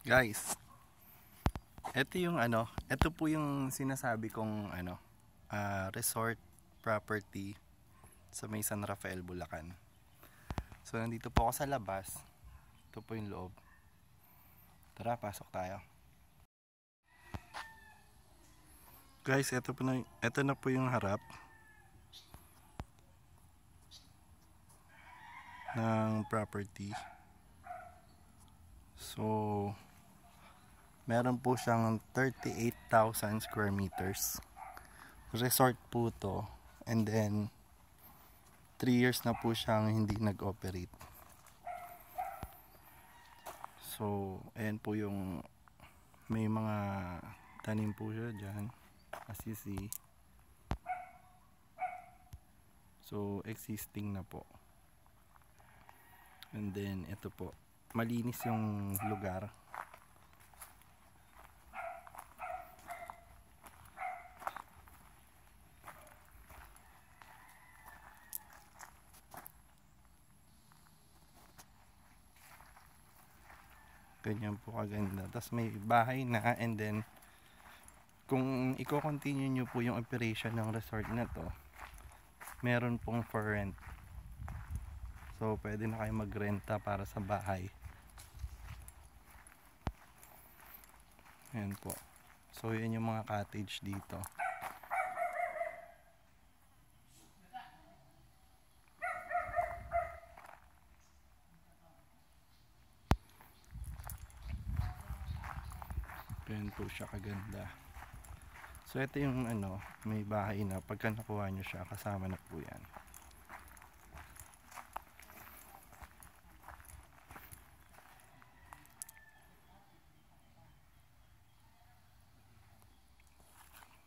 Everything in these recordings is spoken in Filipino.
Guys, ito po yung sinasabi kong resort property sa may San Rafael, Bulacan. So nandito po ako sa labas. Ito po yung loob. Tara, pasok tayo. Guys, ito na po yung harap ng property. So meron po siyang 38,000 square meters. Resort po to. And then 3 years na po siyang hindi nag-operate. So ayan po yung may mga tanim po siya dyan, as you see. So existing na po. And then ito po, malinis yung lugar. Ganyan po kaganda. Tapos may bahay na, and then kung i-continue nyo po yung operation ng resort na to, meron pong for rent. So pwede na kayo magrenta para sa bahay. Ayan po. So yun yung mga cottage dito. Ganyan po siya kaganda. So ito yung may bahay na pagka nakuha nyo siya, kasama na po yan.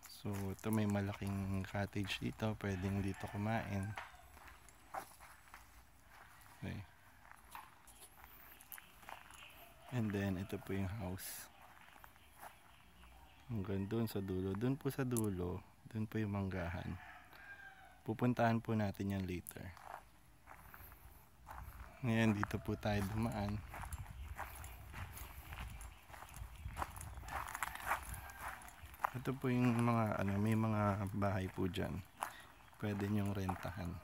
So ito, may malaking cottage dito, pwedeng dito kumain. Okay. And then ito po yung house. Hanggang doon sa dulo. Doon po sa dulo, doon po yung manggahan. Pupuntahan po natin yan later. Ngayon dito po tayo dumaan. Ito po yung mga may mga bahay po dyan. Pwede nyong rentahan.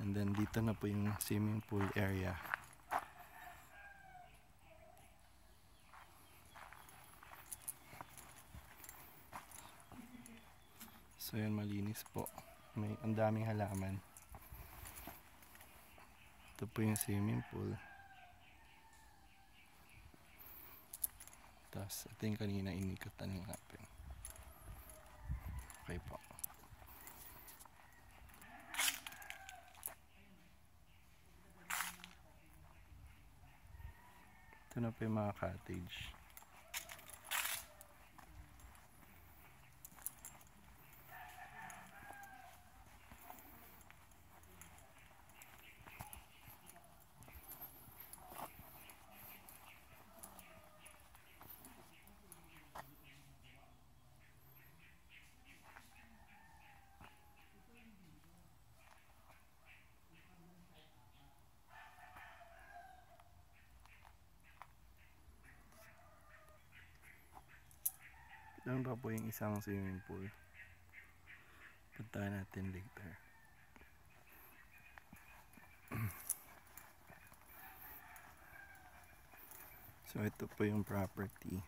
And then dito na po yung swimming pool area. So yan, malinis po. May ang daming halaman. Ito po yung swimming pool. Tapos ito yung kanina inikutan natin. Okay po. Ito na po yung mga cottage. Doon pa po yung isang swimming pool. Puntahan natin later. So ito po yung property.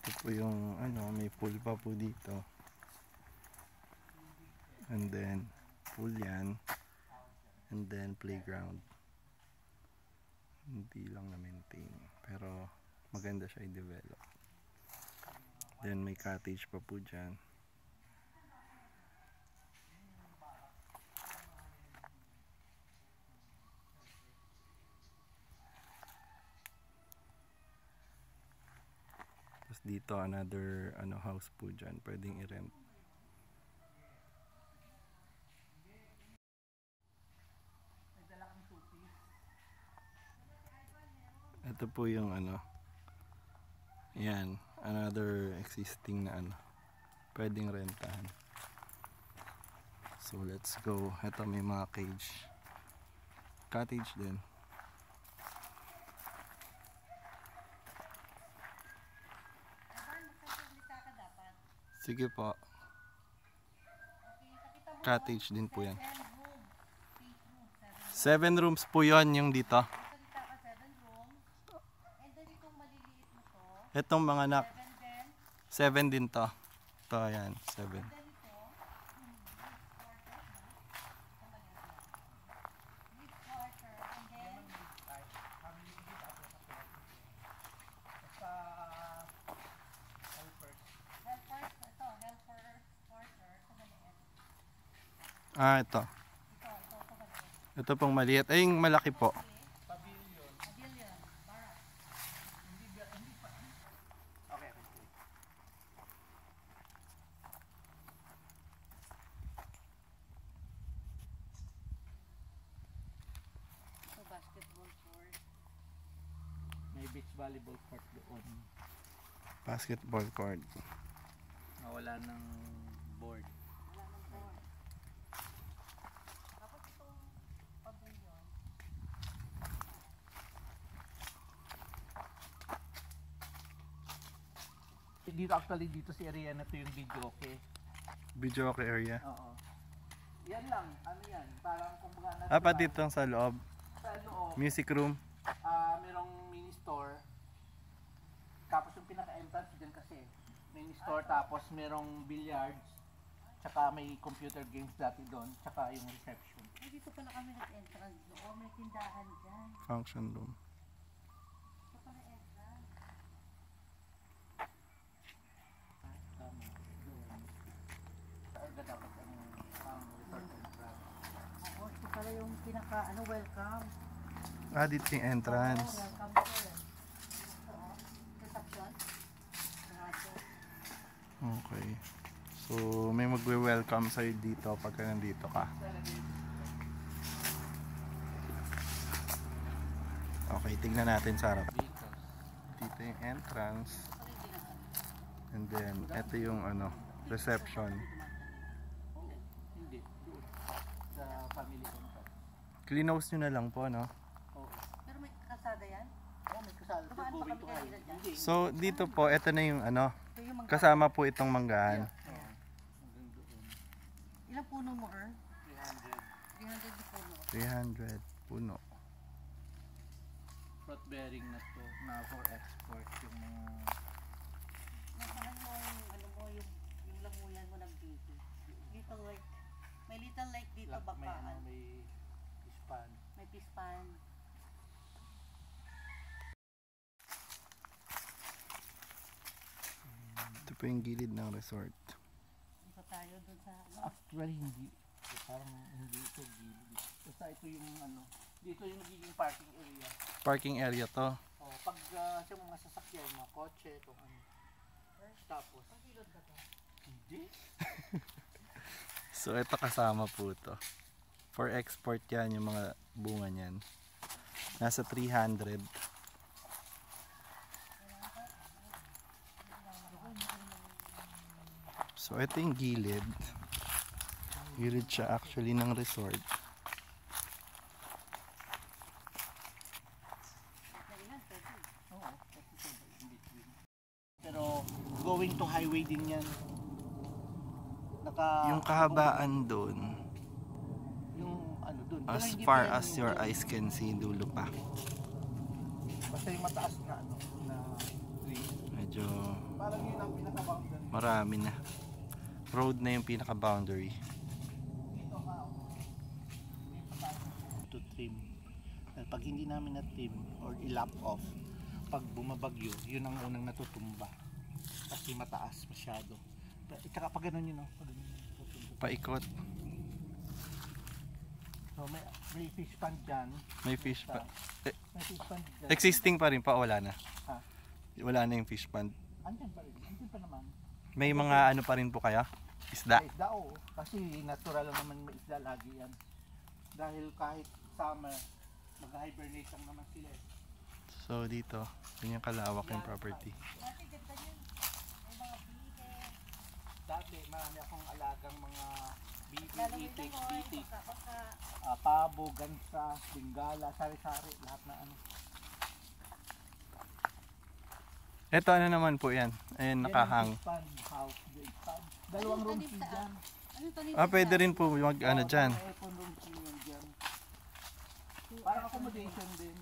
Ito po yung may pool pa po dito. And then pool yan. And then playground. Hindi lang na-maintain, pero maganda siya i-develop. Then may cottage pa po dyan. Tapos dito another house po dyan, pwedeng i-rent. Ito po yung ano. Yan, another existing na ano. Pwedeng rentahan. So let's go. Ito may mga cage. Cottage din. Sige po. Cottage din po yan. 7 rooms po yon yung dito. Itong mga anak. 7 din to. Ito yan, 7. Ah, ito. Ito pong maliit. Ay, yung malaki po. Basketball court. May beach volleyball court doon. Basketball court. Wala ng board. Wala ng board. Tapos itong pavilion. Dito actually dito si area na to yung video okay. Video okay area. Oo. Yan lang, ano yan, parang kumbaga Ah, pa dito sa loob. sa loob, Music room. merong mini store. Tapos yung pinaka-entrance dyan kasi, mini store tapos merong billiards. Tsaka may computer games dati doon, tsaka yung reception. Ay, dito pala kami nag-entrance doon. May tindahan dyan. Function room. Dito pala entrance. Tama, doon. Saan dapat ang resort entrance? Oo, ito pala yung pinaka, welcome. Ah, dito yung entrance. Oo, welcome sir. Ito, reception. Okay. So, may magwe-welcome sa'yo dito pagka nandito ka. Okay, tignan natin sa harap. Dito yung entrance. And then, ito yung ano, reception. Oo, hindi, doon. Sa family entrance. Cleanhouse nyo na lang po, no? Oo. Pero may kalsada yan? Oh, may kasal. Dumaan pa Going kami to kanina high. dyan. Hindi. So, dito po, ito na yung ano, Ito yung mga... kasama po itong manggahan. Hanggang doon. Ilang puno mo, 300. 300 na puno. 300 puno. Fruit bearing na to na for export yung mga Nasaan yung, ano mo, yung lamuyan mo ng baby? Little lake. May little lake dito, may ano, bakaan. may ispan. May fish pan. Ito po yung gilid ng resort. Dito tayo dun sa... Actually hindi. Parang hindi ito gilid. Basta ito yung ano, dito yung nagiging parking area. Parking area to. O, pag sa mga sasakyan, mga kotse, itong ano. Tapos, Pagkilod ba to? hindi. So, ito kasama po to. For export yan, yung mga bunga niyan. Nasa 300. So, ito yung gilid. Gilid siya actually ng resort. Oo, kasi ito in between. Pero going to highway din yan. Yung kahabaan doon, yung ano dun. as Pero hindi far pa yan as yung your dyan. eyes can see, dulo pa. Basta yung mataas na ano, na tree. Medyo Parang yun ang pinaka-boundary. marami na. Road na yung pinaka-boundary. Dito ka, to trim. Dahil pag hindi namin na-trim or i-lap off, pag bumabagyo, yun ang unang natutumba. Kasi mataas masyado. Tsaka pag ganun yun, no? Pag ganun yun, tutumba. Paikot. So may fish pond dyan. May fish pa. May fish pond dyan. Existing pa rin pa, wala na. Ha? Wala na yung fish pond. Andyan pa rin. Andyan pa naman. May mga ano pa rin po kaya? Isda. May isda, oo. Kasi natural lang naman may isda lagi yan. Dahil kahit summer, mag-hibernate lang naman sila. So dito, yun yung kalawak yung property. Dati ganda yun. May mga bike. Dati marami akong alagang mga Lalamig itik, na mo. itik, Baka pabo, gansa, bingala, sari-sari, lahat na ano. Ito ano naman po yan? Ayan, nakahang. Yan ang fish pond, house, big pond. Dalawang Anong room tanim key sa- dyan. ano tanim Ah, pwede rin po mag ano dyan. Parang room key yun dyan. Parang accommodation din.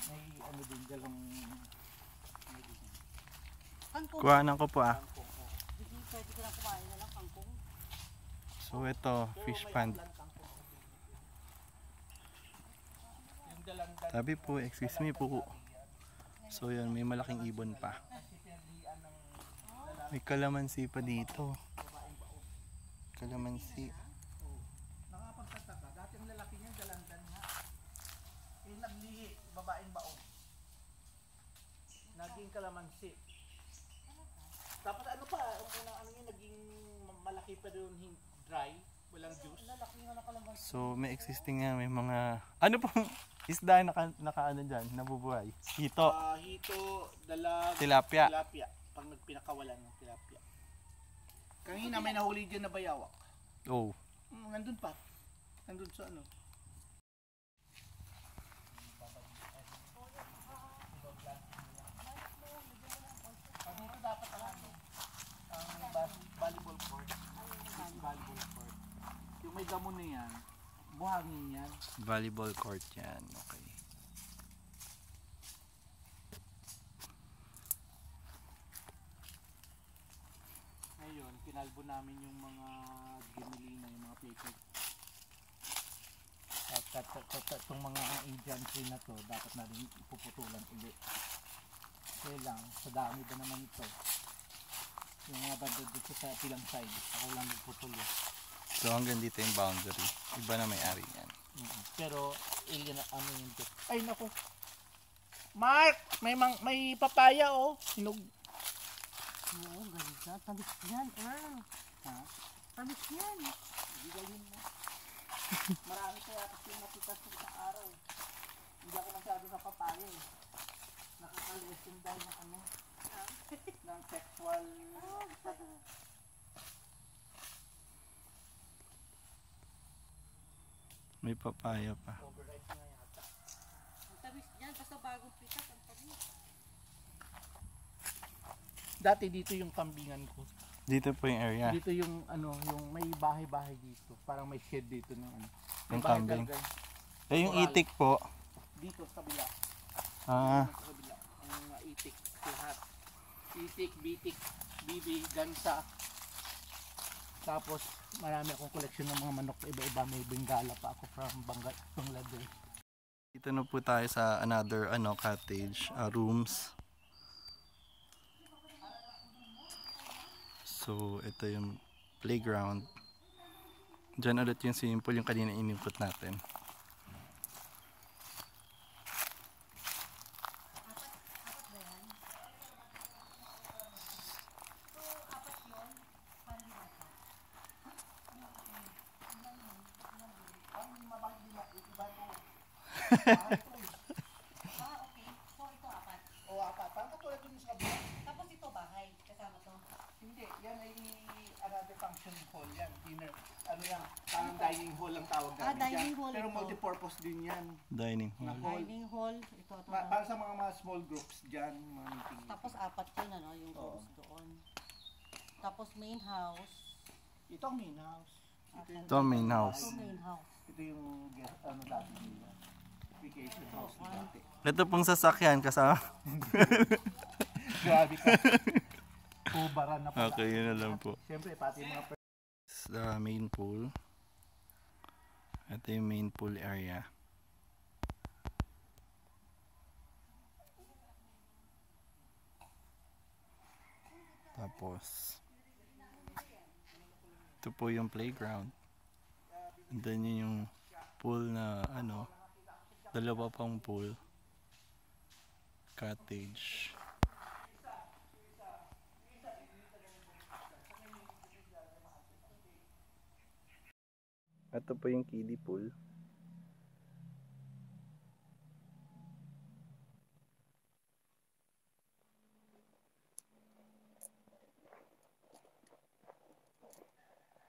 May ano din, dalawang Kangkong. Kuhanan ko po ah. kangkong. Hindi pwede ko na kumain na lang kangkong. So ito, fish pond. Yung dalandan. Sabi po, excuse me po. So yun, may malaking ibon pa. May kalamansi pa dito. Kalamansi. Nakapagtataka, dati ang lalaki niya dalandan nga. Eh naglihi, babaeng baong. Naging kalamansi. Dapat ano pa, ang unang ano niya, naging malaki pa doon, dry, walang juice. Lalaki nga na kalamansi. So may existing nga, may mga ano pong isda naka ano dyan, nabubuhay. Hito, Hito, dalag, tilapia. tilapia. Pag nagpinakawalan ng tilapia. Kanina may nahuli dyan na bayawak. Oh, Nandun pa. Nandun sa ano. Dito dapat ang ano, ang volleyball court. Volleyball court. Yung may gamon na yan, buhangin yan. volleyball court yan. Okay. Ngayon, kinalbo namin yung mga ginilina, yung mga paper. At itong mga Asian tree na to, dapat na rin ipuputulan ulit. Kaya lang, sa dami ba naman ito? Yung mga banda dito sa pilang side, ako lang nagputol eh. So hanggang dito yung boundary. Iba na may-ari yan. Pero, alien na ano yun dito. Ay, naku! Mark! May papaya oh! Hinog. Oo, ganda. Tamis yan, Earl. Ha? Tamis yan. Bigawin mo. Marami kaya kasi yung napitas sa isang araw. Hindi ako masyado sa papaya eh. Nakakalesin dahil ng ano, ng sexual. May papaya pa. Overripe nga yata. Ang tamis yan. Basta bagong pitas, ang tamis. Dati dito yung kambingan ko. Dito po yung area. Dito yung ano, yung may bahay-bahay dito. Parang may shed dito ng ano. May Yung bahay kambing. talaga. Eh yung Coral. itik po. Dito sa kabila. Ah, Sa kabila. Ang mga itik. Lahat. Itik, bitik, bibi, gansa. Tapos marami akong collection ng mga manok na iba-iba. May bengala pa ako from Bangladesh. dito na po tayo sa another cottage, rooms. So ito yung playground. Diyan ulit yung swimming pool yung kanina inimput natin. Ah, okay. So, ito apat. O apat. Parang katulad dun sa kabila. Tapos ito bahay. Kasama to. Hindi. Yan ay another function hall yan. Dinner. Ano yan? Parang dining hall ang tawag namin dining dyan. hall Pero ito. multi-purpose din yan. Dining hall. Hall. Dining hall. Ito. Para sa mga small groups dyan. Mga meeting. Tapos apat yun, ano, yung Oo. rooms doon. Tapos main house. Ito ang main house. Ito ang main house. Ito main house. Ito yung ano dati nila. Vacation house ni dati. Ito pong sasakyan kasama. Grabe ka. Kubaran na pala. Okay, yun na lang po. Siyempre, pati mga Sa main pool. Ito yung main pool area. Tapos ito po yung playground. And then yun yung pool na dalawa pang pool. Cottage. Ito po yung kiddie pool.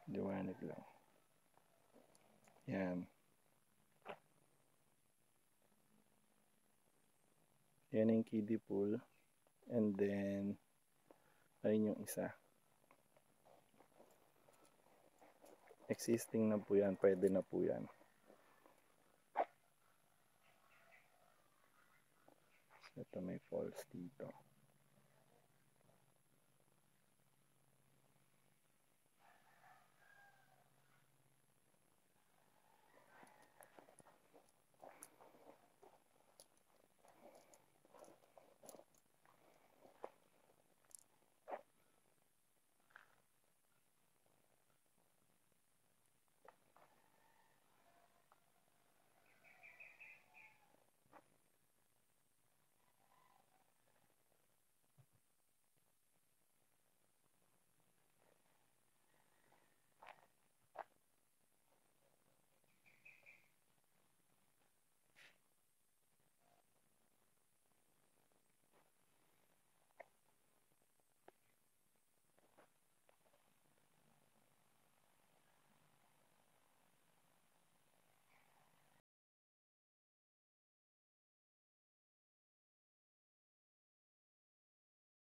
Liwanag lang. Yan. Yan yung kiddie pool. And then, ayun yung isa. Existing na po yan. Pwede na po yan. Ito may falls dito.